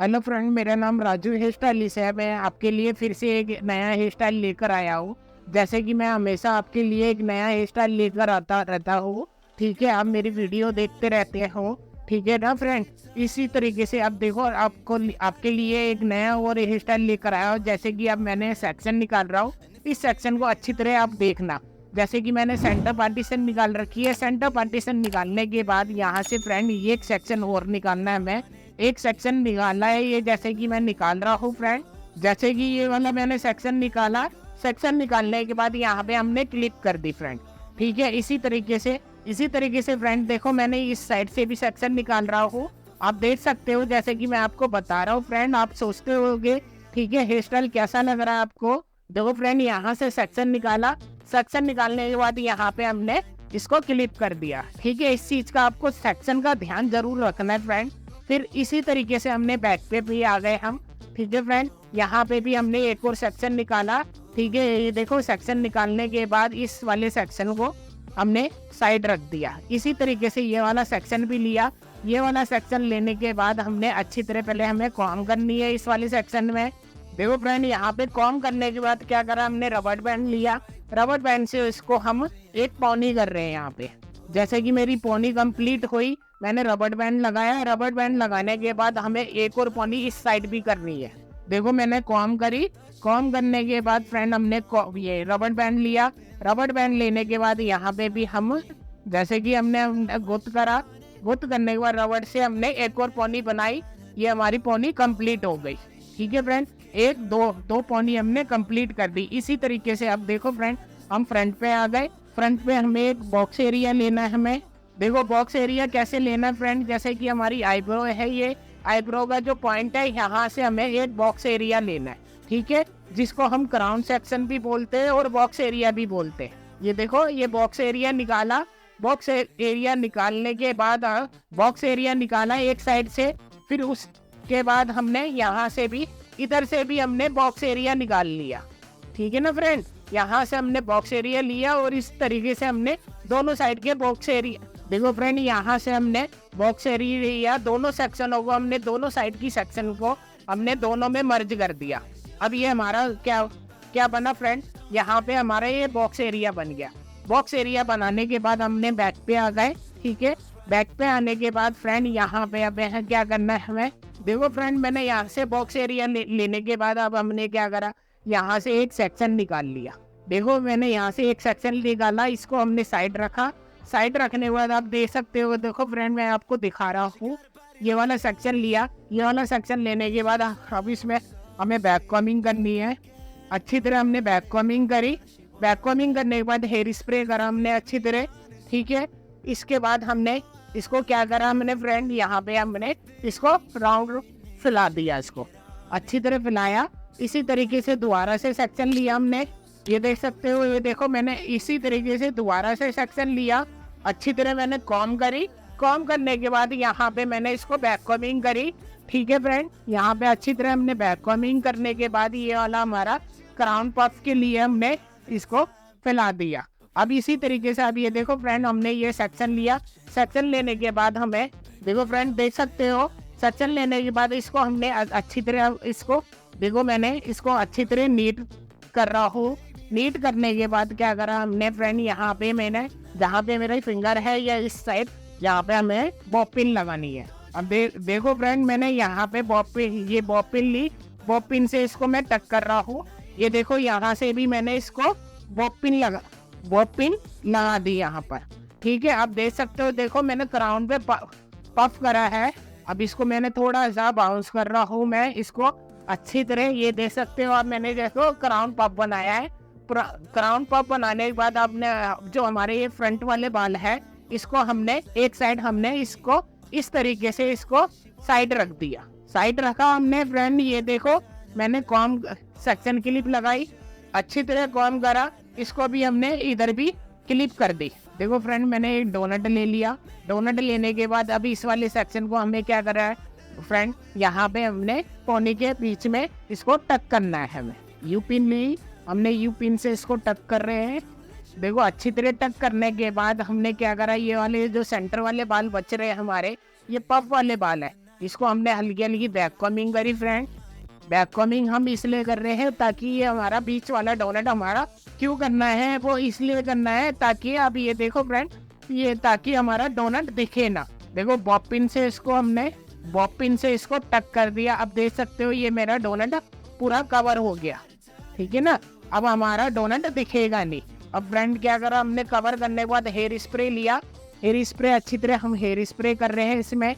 Hello friend, मेरा नाम Raju hair stylist है। मैं आपके लिए फिर से एक नया हेयर स्टाइल लेकर आया हूँ। जैसे कि मैं हमेशा आपके लिए एक नया हेयर स्टाइल लेकर आता रहता हूँ। ठीक है, आप मेरी वीडियो देखते रहते हो। ठीक है ना फ्रेंड। इसी तरीके से आप देखो, आपको आपके लिए एक नया और हेयर स्टाइल लेकर आया हूँ। जैसे कि अब मैंने सेक्शन निकाल रहा हूँ, इस सेक्शन को अच्छी तरह आप देखना। जैसे कि मैंने सेंटर पार्टीशन निकाल रखी है। सेंटर पार्टीशन निकालने के बाद यहाँ से फ्रेंड ये एक सेक्शन और निकालना है। मैं एक सेक्शन निकाला है, ये जैसे कि मैं निकाल रहा हूँ फ्रेंड। जैसे कि ये वाला मैंने सेक्शन निकाला। सेक्शन निकालने के बाद यहाँ पे हमने क्लिक कर दी फ्रेंड। ठीक है, इसी तरीके से फ्रेंड देखो, मैंने इस साइड से भी सेक्शन निकाल रहा हूँ। आप देख सकते हो, जैसे कि मैं आपको बता रहा हूँ फ्रेंड। आप सोचते होगे ठीक है, हेयर स्टाइल कैसा लग रहा है आपको। देखो फ्रेंड, यहाँ से सेक्शन निकाला। सेक्शन निकालने के बाद यहाँ पे हमने इसको क्लिप कर दिया। ठीक है, इस चीज का आपको सेक्शन का ध्यान जरूर रखना है फ्रेंड। फिर इसी तरीके से हमने बैक पे भी आ गए हम। ठीक है फ्रेंड, यहाँ पे भी हमने एक और सेक्शन निकाला। ठीक है, ये देखो, सेक्शन निकालने के बाद इस वाले सेक्शन को हमने साइड रख दिया। इसी तरीके से ये वाला सेक्शन भी लिया। ये वाला सेक्शन लेने के बाद हमने अच्छी तरह पहले हमें कॉम करनी है इस वाले सेक्शन में। देखो फ्रेंड, यहाँ पे कॉम करने के बाद क्या करा, हमने रबड़ बैंड लिया। रबड़ बैंड से इसको हम एक पौनी कर रहे हैं यहाँ पे। जैसे कि मेरी पौनी कंप्लीट हुई, मैंने रबड़ बैंड लगाया। रबड़ बैंड लगाने के बाद हमें एक और पौनी इस साइड भी करनी है। देखो, मैंने कॉम करी। कॉम करने के बाद फ्रेंड हमने ये रबड़ बैंड लिया। रबड़ बैंड लेने के बाद यहाँ पे भी हम, जैसे कि हमने गुत्त करा। गुत्त करने के बाद रबड़ से हमने एक और पौनी बनाई। ये हमारी पौनी कंप्लीट हो गई। ठीक है फ्रेंड, एक दो पौनी हमने कंप्लीट कर दी। इसी तरीके से अब देखो फ्रेंड, हम फ्रंट पे आ गए। फ्रंट पे हमें एक बॉक्स एरिया लेना है हमें। देखो बॉक्स एरिया कैसे लेना है फ्रेंड, जैसे कि हमारी आईब्रो है, ये आईब्रो का जो पॉइंट है, यहाँ से हमें एक बॉक्स एरिया लेना है। ठीक है, जिसको हम क्राउन सेक्शन भी बोलते हैं और बॉक्स एरिया भी बोलते हैं। ये देखो, ये बॉक्स एरिया निकाला। बॉक्स एरिया निकालने के बाद बॉक्स एरिया निकाला एक साइड से। फिर उसके बाद हमने यहाँ से भी, इधर से भी हमने बॉक्स एरिया निकाल लिया। ठीक है ना फ्रेंड, यहाँ से हमने बॉक्स एरिया लिया और इस तरीके से हमने दोनों साइड के बॉक्स एरिया, देखो फ्रेंड, यहाँ से हमने बॉक्स एरिया लिया। दोनों सेक्शनों को हमने, दोनों साइड की सेक्शन को हमने दोनों में मर्ज कर दिया। अब ये हमारा क्या क्या बना फ्रेंड, यहाँ पे हमारा ये बॉक्स एरिया बन गया। बॉक्स एरिया बनाने के बाद हमने बैक पे आ गए। ठीक है, बैक पे आने के बाद फ्रेंड यहाँ पे अब क्या करना है हमें। देखो फ्रेंड, मैंने यहाँ से बॉक्स एरिया लेने के बाद अब हमने क्या करा, यहाँ से एक सेक्शन निकाल लिया। देखो, मैंने यहाँ से एक सेक्शन निकाला, इसको हमने साइड रखा। साइड रखने के बाद आप देख सकते हो, देखो फ्रेंड, मैं आपको दिखा रहा हूँ। ये वाला सेक्शन लिया। ये वाला सेक्शन लेने के बाद अब इसमें हमें बैक कॉमिंग करनी है। अच्छी तरह हमने बैक कॉमिंग करी। बैक कॉमिंग करने के बाद हेयर स्प्रे करा हमने अच्छी तरह। ठीक है, इसके बाद हमने इसको क्या करा, हमने फ्रेंड यहाँ पे हमने इसको राउंड फैला दिया। इसको अच्छी तरह फैलाया। इसी तरीके से दोबारा से सेक्शन लिया हमने। ये देख सकते हो, ये देखो, मैंने इसी तरीके से दोबारा से सेक्शन लिया। अच्छी तरह मैंने कॉम करी। कॉम करने के बाद यहाँ पे मैंने इसको बैक कॉमिंग करी। ठीक है फ्रेंड, यहाँ पे अच्छी तरह हमने बैक कॉमिंग करने के बाद ये वाला हमारा क्राउन पफ के लिए हमने इसको फैला दिया। अब इसी तरीके से अब ये देखो फ्रेंड, हमने ये सेक्शन लिया। सेक्शन लेने के बाद हमें, देखो फ्रेंड, देख सकते हो, सेक्शन लेने के बाद इसको हमने अच्छी तरह, इसको देखो, मैंने इसको अच्छी तरह नीट कर रहा हूँ। नीट करने के बाद क्या करा हमने फ्रेंड, यहाँ पे मैंने, जहाँ पे मेरा फिंगर है या इस साइड, यहाँ पे हमें बॉपिन लगानी है। अब देखो फ्रेंड, मैंने यहाँ पे ये बॉपिन ली। बॉपिन से इसको मैं टक कर रहा हूँ। ये देखो, यहाँ से भी मैंने इसको बॉपिन लगा दी यहाँ पर। ठीक है, आप देख सकते हो, देखो मैंने क्राउन पे पफ करा है। अब इसको मैंने थोड़ा सा बाउंस कर रहा हूँ मैं इसको अच्छी तरह। ये देख सकते हो आप, मैंने देखो क्राउन पफ बनाया है। क्राउन पफ बनाने के बाद आपने जो हमारे ये फ्रंट वाले बाल है, इसको हमने एक साइड, हमने इसको इस तरीके से इसको साइड रख दिया। साइड रखा हमने फ्रेंड। ये देखो, मैंने कॉम सेक्शन क्लिप लगाई, अच्छी तरह कॉम करा। इसको भी हमने इधर भी क्लिप कर दी। देखो फ्रेंड, मैंने एक डोनट ले लिया। डोनट लेने के बाद अभी इस वाले सेक्शन को हमें क्या करा है फ्रेंड, यहाँ पे हमने पौनी के बीच में इसको टक करना है। हमें यू पिन ली, हमने यू पिन से इसको टक कर रहे हैं। देखो, अच्छी तरह टक करने के बाद हमने क्या करा, ये वाले जो सेंटर वाले बाल बच रहे हैं हमारे, ये पफ वाले बाल है, इसको हमने हल्की हल्की बैक कॉमिंग करी फ्रेंड। बैक कॉमिंग हम इसलिए कर रहे हैं ताकि ये हमारा बीच वाला डोनट हमारा क्यों करना है, वो इसलिए करना है ताकि आप ये देखो फ्रेंड, ये ताकि हमारा डोनट दिखे ना। देखो बॉब पिन से इसको हमने बॉब पिन से इसको टक कर दिया। अब देख सकते हो ये मेरा डोनट पूरा कवर हो गया, ठीक है ना। अब हमारा डोनट दिखेगा नहीं। अब फ्रेंड क्या करा हमने, कवर करने के बाद हेयर स्प्रे लिया। हेयर स्प्रे अच्छी तरह हम हेयर स्प्रे कर रहे हैं इसमें,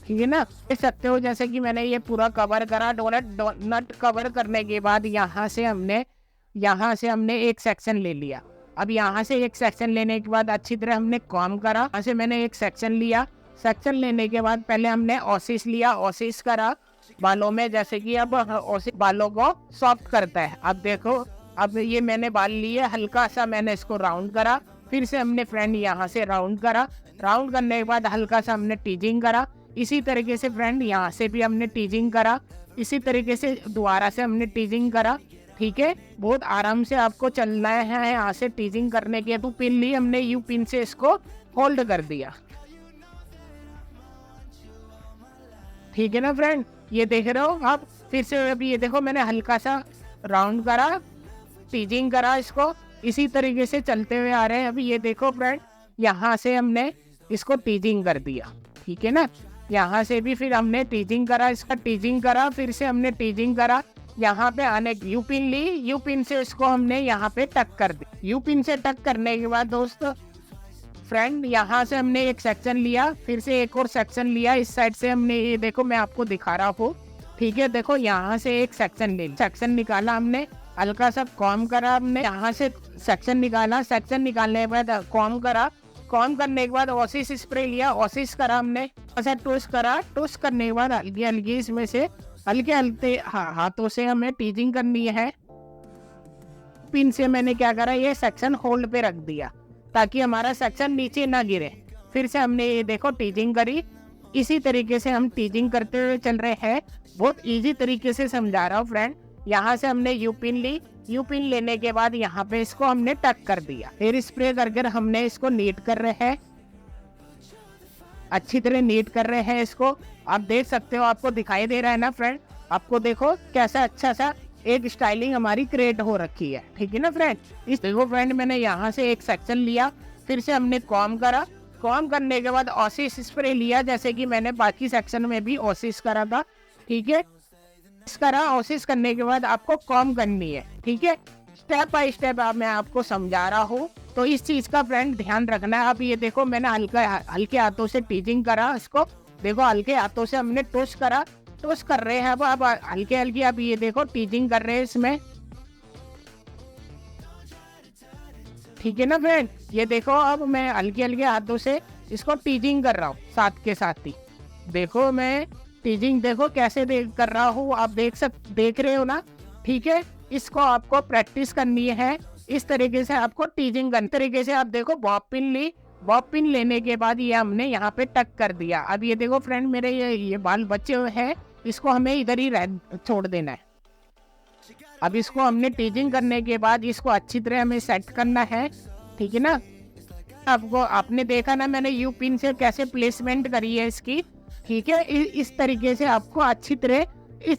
ठीक है ना। देख सकते हो जैसे कि मैंने ये पूरा कवर करा। डोनट कवर करने के बाद यहाँ से हमने एक सेक्शन ले लिया। अब यहाँ से एक सेक्शन लेने के बाद अच्छी तरह हमने कॉम करा। यहाँ से मैंने एक सेक्शन लिया। सेक्शन लेने के बाद पहले हमने ऑसिस लिया, ऑसिस करा बालों में, जैसे कि अब ऑसिस बालों को सॉफ्ट करता है। अब देखो अब ये मैंने बाल लिए, हल्का सा मैंने इसको राउंड करा। फिर से हमने फ्रेंड यहाँ से राउंड करा। राउंड करने के बाद हल्का सा हमने टीजिंग करा। इसी तरीके से फ्रेंड यहाँ से भी हमने टीजिंग करा। इसी तरीके से दोबारा से हमने टीजिंग करा, ठीक है। बहुत आराम से आपको चलना है। यहाँ से टीजिंग करने के तो पिन ली हमने, यू पिन से इसको होल्ड कर दिया, ठीक है ना फ्रेंड। ये देख रहे हो आप। फिर से अभी ये देखो मैंने हल्का सा राउंड करा, टीजिंग करा इसको। इसी तरीके से चलते हुए आ रहे हैं। अभी ये देखो फ्रेंड, यहाँ से हमने इसको टीजिंग कर दिया, ठीक है ना। यहाँ से भी फिर हमने टीजिंग करा, इसका टीजिंग करा, फिर से हमने टीजिंग करा। यहाँ पे आने यू पिन ली, यू पिन से इसको हमने यहाँ पे टक कर दी। यू पिन से टक करने के बाद दोस्तों फ्रेंड यहाँ से हमने एक सेक्शन लिया, फिर से एक और सेक्शन लिया। इस साइड से हमने ये देखो मैं आपको दिखा रहा हूँ, ठीक है। देखो यहाँ से एक सेक्शन ले, सेक्शन निकाला हमने, हल्का सा कॉम करा हमने। यहाँ से सेक्शन निकाला, सेक्शन निकालने के बाद कॉम करा। कॉम करने के बाद ऑसिस स्प्रे लिया, ऑसिस करा हमने, ऐसा टोस्ट करा। टोस्ट करने के बाद हल्की हल्की इसमें से हल्के हल्के हाथों से हमें टीजिंग करनी है। पिन से मैंने क्या करा, ये सेक्शन होल्ड पे रख दिया ताकि हमारा सेक्शन नीचे ना गिरे। फिर से हमने ये देखो टीजिंग करी। इसी तरीके से हम टीजिंग करते हुए चल रहे हैं। बहुत इजी तरीके से समझा रहा हूँ फ्रेंड। यहाँ से हमने यू पिन ली, यू पिन लेने के बाद यहाँ पे इसको हमने टक कर दिया। हेयर स्प्रे करके हमने इसको नीट कर रहे हैं, अच्छी तरह नीट कर रहे हैं इसको। आप देख सकते हो, आपको दिखाई दे रहा है ना फ्रेंड। आपको देखो कैसा अच्छा सा एक स्टाइलिंग हमारी क्रिएट हो रखी है, ठीक है ना फ्रेंड। इस देखो फ्रेंड मैंने यहाँ से एक सेक्शन लिया, फिर से हमने कॉम करा। कॉम करने के बाद ऑसिस स्प्रे लिया, जैसे कि मैंने बाकी सेक्शन में भी ऑसिस करा था, ठीक है। इस तरह ऑसिस करने के बाद आपको कॉम करनी है, ठीक है। स्टेप बाय स्टेप मैं आपको समझा रहा हूँ, तो इस चीज का फ्रेंड ध्यान रखना है। अब ये देखो मैंने हल्के हाथों से टीजिंग करा इसको। देखो हल्के हाथों से हमने टोस्ट करा, टोस्ट कर रहे हैं। अब हल्के हल्के अब ये देखो टीजिंग कर रहे हैं इसमें, ठीक है ना फ्रेंड। ये देखो अब मैं हल्के हल्के हाथों से इसको टीजिंग कर रहा हूँ साथ के साथ ही। देखो मैं टीजिंग देखो कैसे कर रहा हूँ, आप देख रहे हो ना, ठीक है। इसको आपको प्रैक्टिस करनी है। इस तरीके से आपको टीजिंग करनी तरीके से। आप देखो बॉब पिन ली, बॉब पिन लेने के बाद ये हमने यहाँ पे टक कर दिया। अब ये देखो फ्रेंड मेरे ये बाल बचे हुए हैं, इसको हमें इधर ही छोड़ देना है। अब इसको हमने टीजिंग करने के बाद इसको अच्छी तरह हमें सेट करना है, ठीक है ना। आपने देखा ना मैंने यू पिन से कैसे प्लेसमेंट करी है इसकी, ठीक है। इस तरीके से आपको अच्छी तरह इस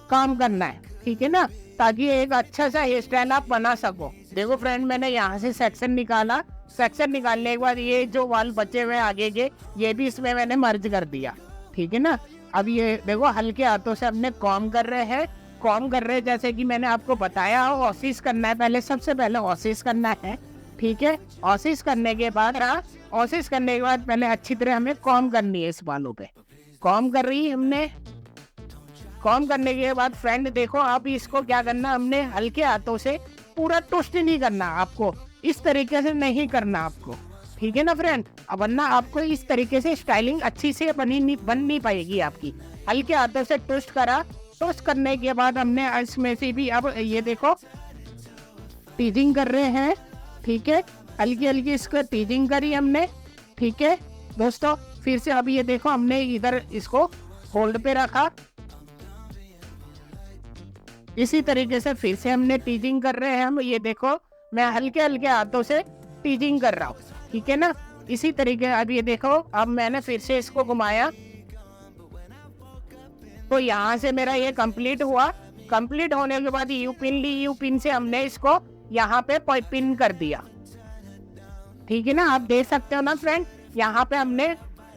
काम करना है, ठीक है ना, ताकि एक अच्छा सा हेयर स्टाइल आप बना सको। देखो फ्रेंड मैंने यहाँ से सेक्शन निकाला। सेक्शन निकालने के बाद ये जो वाल बचे हुए आगे के, ये भी इसमें मैंने मर्ज कर दिया, ठीक है ना। अब ये देखो हल्के हाथों से हमने कॉम कर रहे हैं, कॉम कर रहे हैं, जैसे कि मैंने आपको बताया ऑसिस करना है। पहले सबसे पहले ऑसिस करना है, ठीक है। ऑसिस करने के बाद पहले अच्छी तरह हमें कॉम करनी है इस बालों पे। कॉम कर रही हमने। कॉम करने के बाद फ्रेंड देखो आप इसको क्या करना, हमने हल्के हाथों से पूरा ट्विस्ट नहीं करना, आपको इस तरीके से नहीं करना आपको, ठीक है ना फ्रेंड। अब वरना आपको इस तरीके से स्टाइलिंग अच्छी से बन नहीं पाएगी आपकी। हल्के हाथों से ट्विस्ट करा। ट्विस्ट करने के बाद हमने इसमें से भी अब ये देखो टीजिंग कर रहे हैं, ठीक है। हल्की हल्की इसको टीजिंग करी हमने, ठीक है दोस्तों। फिर से अब ये देखो हमने इधर इसको होल्ड पे रखा। इसी तरीके से फिर से हमने टीजिंग कर रहे हैं हम। ये देखो मैं हल्के हल्के हाथों से टीजिंग कर रहा हूँ, ठीक है ना। इसी तरीके अब ये देखो अब मैंने फिर से इसको घुमाया। देखो यहाँ से मेरा ये कंप्लीट हुआ। कंप्लीट होने के बाद यू पिन ली, यू पिन से हमने इसको यहाँ पे पिन कर दिया। ठीक है ना, आप देख सकते हो ना फ्रेंड, यहाँ पे हमने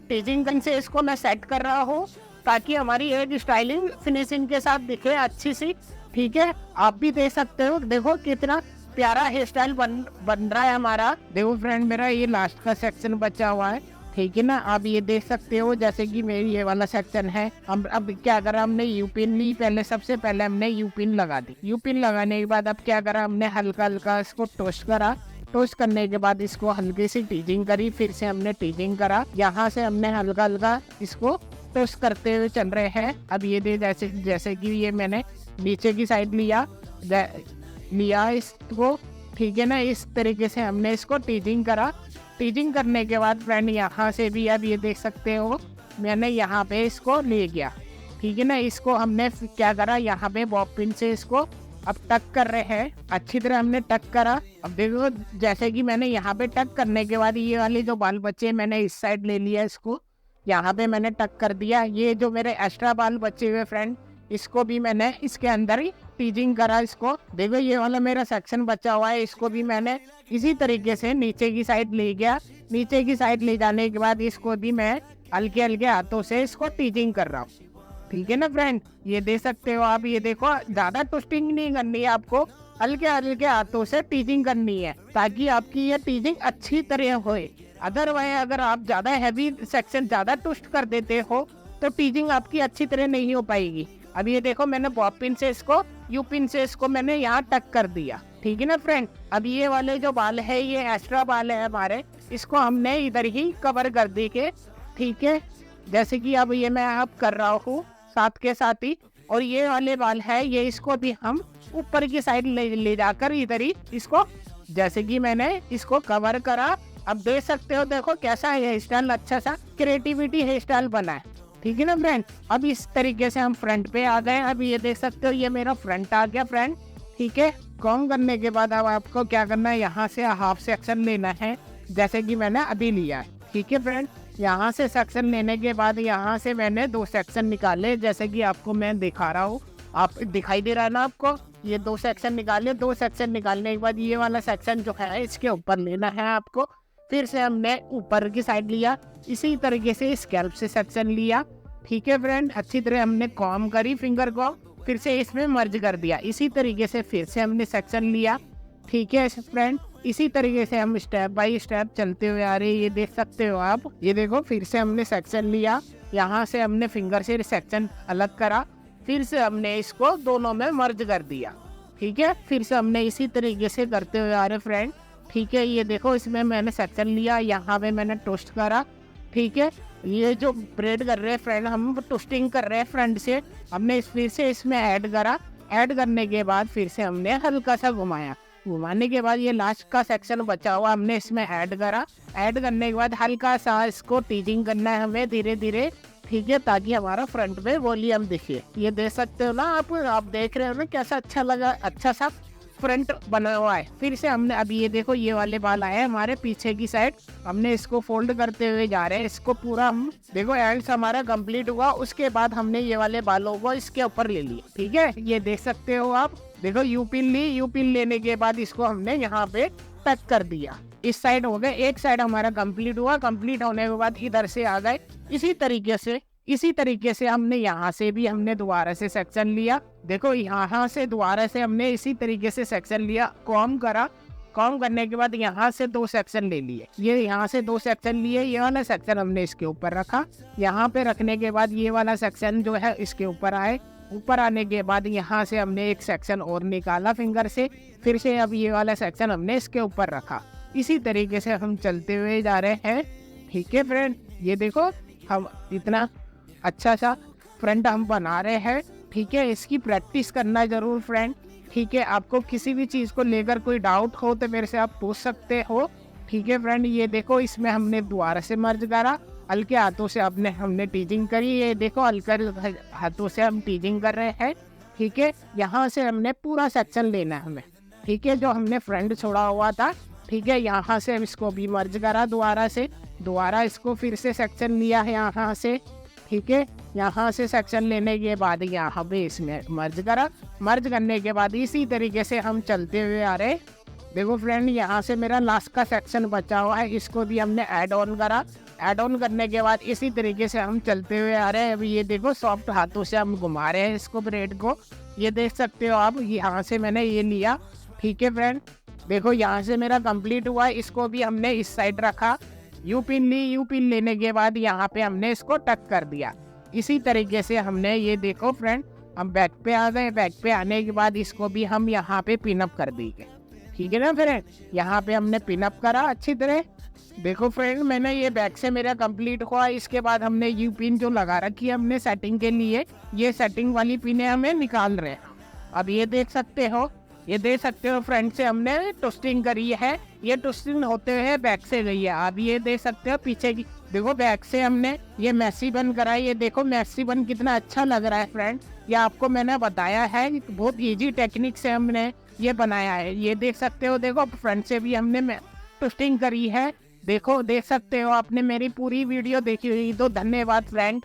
टीजिंग गन से इसको मैं सेट कर रहा हूँ ताकि हमारी एक स्टाइलिंग फिनिशिंग के साथ दिखे अच्छी सी। ठीक है, आप भी देख सकते हो, देखो कितना प्यारा हेयर स्टाइल बन रहा है हमारा। देखो फ्रेंड, मेरा ये लास्ट का सेक्शन बचा हुआ है। ठीक है ना, आप ये देख सकते हो जैसे कि मेरी ये वाला सेक्शन है। हम अब क्या करा, हमने यू पिन ली, पहले सबसे पहले हमने यू पिन लगा दी। यू पिन लगाने के बाद अब क्या करा, हमने हल्का हल्का इसको टोस्ट करा। टोस्ट करने के बाद इसको हल्की सी टीजिंग करी, फिर से हमने टीजिंग करा। यहाँ से हमने हल्का हल्का इसको टोस्ट करते हुए चल रहे हैं। अब ये दे जैसे कि ये मैंने नीचे की साइड लिया इसको। ठीक है ना, इस तरीके से हमने इसको टीजिंग करा। टीजिंग करने के बाद फ्रेंड यहाँ से भी अब ये देख सकते हो मैंने यहाँ पे इसको ले गया। ठीक है ना, इसको हमने क्या करा, यहाँ पे बॉब पिन से इसको अब टक कर रहे हैं। अच्छी तरह हमने टक करा। अब देखो जैसे कि मैंने यहाँ पे टक करने के बाद ये वाले जो बाल बचे मैंने इस साइड ले लिया, इसको यहाँ पे मैंने टक कर दिया। ये जो मेरे एक्स्ट्रा बाल बचे हुए फ्रेंड, इसको भी मैंने इसके अंदर ही टीजिंग करा। इसको देखो ये वाला मेरा सेक्शन बचा हुआ है, इसको भी मैंने इसी तरीके से नीचे की साइड ले गया। नीचे की साइड ले जाने के बाद इसको भी मैं हल्के हल्के हाथों से इसको टीजिंग कर रहा हूँ। ठीक है ना फ्रेंड, ये देख सकते हो आप, ये देखो ज्यादा ट्विस्टिंग नहीं करनी है आपको, हल्के हल्के हाथों से टीजिंग करनी है ताकि आपकी ये टीजिंग अच्छी तरह होए। अदरवाइज अगर आप ज्यादा हैवी सेक्शन ज्यादा ट्विस्ट कर देते हो तो टीजिंग आपकी अच्छी तरह नहीं हो पाएगी। अब ये देखो मैंने बॉब पिन से इसको यू पिन से इसको मैंने यहाँ टक कर दिया। ठीक है ना फ्रेंड, अब ये वाले जो बाल है ये एक्स्ट्रा बाल है हमारे, इसको हमने इधर ही कवर कर दी के। ठीक है, जैसे कि अब ये मैं अब कर रहा हूँ साथ के साथ ही, और ये वाले बाल है ये इसको भी हम ऊपर की साइड ले जाकर इधर ही इसको जैसे कि मैंने इसको कवर करा। अब देख सकते हो, देखो कैसा हेयर स्टाइल, अच्छा सा क्रिएटिविटी हेयर स्टाइल बना है। ठीक है ना फ्रेंड, अब इस तरीके से हम फ्रंट पे आ गए। अब ये देख सकते हो ये मेरा फ्रंट आ गया फ्रेंड। ठीक है, कॉम करने के बाद अब आपको क्या करना है, यहाँ से हाफ सेक्शन लेना है जैसे कि मैंने अभी लिया है। ठीक है फ्रेंड, यहाँ से सेक्शन लेने के बाद यहाँ से मैंने 2 सेक्शन निकाले जैसे कि आपको मैं दिखा रहा हूँ। आप दिखाई दे रहा है ना आपको, ये 2 सेक्शन निकाले। 2 सेक्शन निकालने के बाद ये वाला सेक्शन जो है इसके ऊपर लेना है आपको। फिर से हमने ऊपर की साइड लिया, इसी तरीके से स्कैल्प से सेक्शन लिया। ठीक है फ्रेंड, अच्छी तरह हमने कॉम करी फिंगर को, फिर से इसमें मर्ज कर दिया। इसी तरीके से फिर से हमने सेक्शन लिया। ठीक है फ्रेंड, इसी तरीके से हम स्टेप बाय स्टेप चलते हुए आ रहे हैं। ये देख सकते हो आप, ये देखो फिर से हमने सेक्शन लिया, यहाँ से हमने फिंगर से सेक्शन अलग करा, फिर से हमने इसको दोनों में मर्ज कर दिया। ठीक है, फिर से हमने इसी तरीके से करते हुए आ रहे फ्रेंड। ठीक है, ये देखो इसमें मैंने सेक्शन लिया, यहाँ पे मैंने टोस्ट करा। ठीक है, ये जो ब्रेड कर रहे हैं फ्रेंड, हम टोस्टिंग कर रहे हैं फ्रंट से, हमने फिर से इसमें ऐड करा। ऐड करने के बाद फिर से हमने हल्का सा घुमाया। घुमाने के बाद ये लास्ट का सेक्शन बचा हुआ हमने इसमें ऐड करा। ऐड करने के बाद हल्का सा इसको टीजिंग करना है हमें धीरे धीरे। ठीक है, ताकि हमारा फ्रंट में वॉल्यूम दिखे। ये देख सकते हो ना आप देख रहे हो ना कैसा अच्छा लगा, अच्छा सा फ्रंट बना हुआ है। फिर से हमने अभी ये देखो ये वाले बाल आए हमारे पीछे की साइड, हमने इसको फोल्ड करते हुए जा रहे हैं। इसको पूरा हम देखो एंड्स हमारा कंप्लीट हुआ, उसके बाद हमने ये वाले बालों को इसके ऊपर ले लिया। ठीक है, ये देख सकते हो आप, देखो यू पिन ली, यू पिन लेने के बाद इसको हमने यहाँ पे टच कर दिया। इस साइड हो गए, एक साइड हमारा कंप्लीट हुआ। कंप्लीट होने के बाद इधर से आ गए। इसी तरीके से हमने यहाँ से भी हमने दोबारा से सेक्शन लिया। देखो यहाँ से दोबारा से हमने इसी तरीके से सेक्शन लिया, कॉम करा। कॉम करने के बाद यहाँ से 2 सेक्शन ले लिए। ये यहाँ से 2 सेक्शन लिए, ये वाला सेक्शन हमने इसके ऊपर रखा। यहाँ पे रखने के बाद ये वाला सेक्शन जो है इसके ऊपर आए। ऊपर आने के बाद यहाँ से हमने एक सेक्शन और निकाला फिंगर से, फिर से अब ये वाला सेक्शन हमने इसके ऊपर रखा। इसी तरीके से हम चलते हुए जा रहे हैं। ठीक है फ्रेंड, ये देखो हम इतना अच्छा सा फ्रंट हम बना रहे हैं। ठीक है, इसकी प्रैक्टिस करना जरूर फ्रेंड। ठीक है, आपको किसी भी चीज़ को लेकर कोई डाउट हो तो मेरे से आप पूछ सकते हो। ठीक है फ्रेंड, ये देखो इसमें हमने दोबारा से मर्ज करा, हल्के हाथों से हमने टीजिंग करी। ये देखो हल्के हाथों से हम टीजिंग कर रहे हैं। ठीक है, यहाँ से हमने पूरा सेक्शन लेना है हमें। ठीक है, जो हमने फ्रंट छोड़ा हुआ था। ठीक है, यहाँ से हम इसको भी मर्ज करा दोबारा इसको फिर से सेक्शन लिया है यहाँ से। ठीक है। यहाँ से सेक्शन लेने के बाद यहाँ पे इसमें मर्ज करा, मर्ज करने के बाद इसी तरीके से हम चलते हुए आ रहे। देखो फ्रेंड, यहाँ से मेरा लास्ट का सेक्शन बचा हुआ है, इसको भी हमने ऐड ऑन करा। ऐड ऑन करने के बाद इसी तरीके से हम चलते हुए आ रहे हैं। अभी ये देखो सॉफ्ट हाथों से हम घुमा रहे हैं इसको, ब्रेड को, ये देख सकते हो आप। यहाँ से मैंने ये लिया, ठीक है फ्रेंड। देखो यहाँ से मेरा कंप्लीट हुआ, इसको भी हमने इस साइड रखा, यू पिन ली। यू पिन लेने के बाद यहाँ पे हमने इसको टक कर दिया। इसी तरीके से हमने ये देखो फ्रेंड, हम बैक पे आ गए। बैक पे आने के बाद इसको भी हम यहाँ पे पिनअप कर देंगे, ठीक है ना फ्रेंड। यहाँ पे हमने पिनअप करा अच्छी तरह। देखो फ्रेंड, मैंने ये बैक से मेरा कंप्लीट हुआ। इसके बाद हमने यू पिन जो लगा रखी है हमने सेटिंग के लिए, ये सेटिंग वाली पिने हमें निकाल रहे हैं। अब ये देख सकते हो, ये देख सकते हो फ्रंट से हमने ट्विस्टिंग करी है, ये ट्विस्टिंग होते हुए बैक से गई है। अब ये देख सकते हो पीछे की, देखो बैक से हमने ये मैसी बन करा है। ये देखो मैसी बन कितना अच्छा लग रहा है फ्रेंड। ये आपको मैंने बताया है, बहुत इजी टेक्निक से हमने ये बनाया है। ये देख सकते हो, देखो फ्रंट से भी हमने ट्विस्टिंग करी है। देखो देख सकते हो, आपने मेरी पूरी वीडियो देखी हुई तो धन्यवाद फ्रेंड।